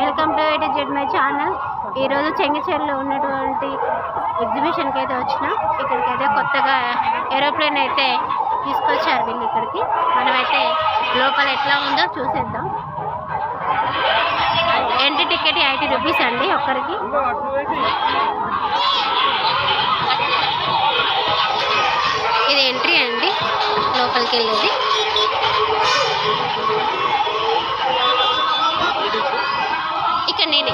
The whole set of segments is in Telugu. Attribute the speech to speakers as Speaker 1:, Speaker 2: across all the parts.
Speaker 1: Welcome to eight Z my channel. ఈరోజు చెంగిచెర్లో ఉన్నటువంటి ఎగ్జిబిషన్కి అయితే వచ్చిన. ఇక్కడికైతే కొత్తగా ఏరోప్లేన్ అయితే తీసుకొచ్చారు వీళ్ళు ఇక్కడికి. మనమైతే లోపల ఎట్లా ఉందో చూసేద్దాం. ఎంట్రీ టికెట్ 80 రూపీస్ అండి ఒక్కరికి. ఇది ఎంట్రీ అండి లోపలికి వెళ్ళేది. ఇక్కడ నేనే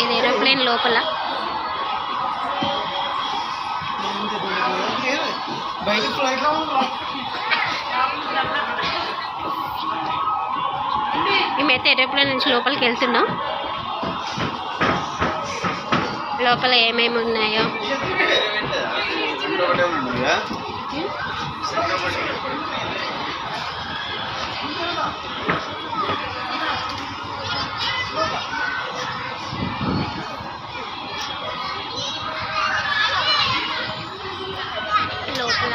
Speaker 1: ఇది ఏరోప్లేన్ లోపల. మేమైతే ఏరోప్లేన్ నుంచి లోపలికి వెళ్తున్నాం. లోపల ఏమేమి ఉన్నాయో లోపల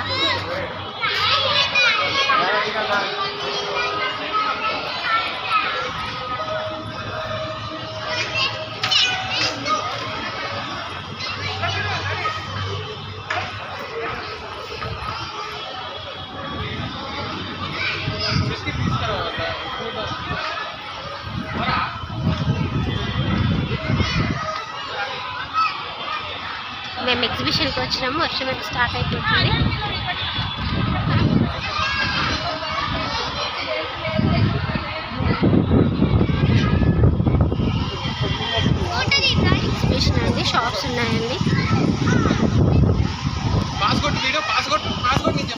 Speaker 1: మేము ఎగ్జిబిషన్కి వచ్చినాము. వర్షం అయితే స్టార్ట్ అయిపోతుంది. ఎగ్జిబిషన్ అండి, షాప్స్ ఉన్నాయండి.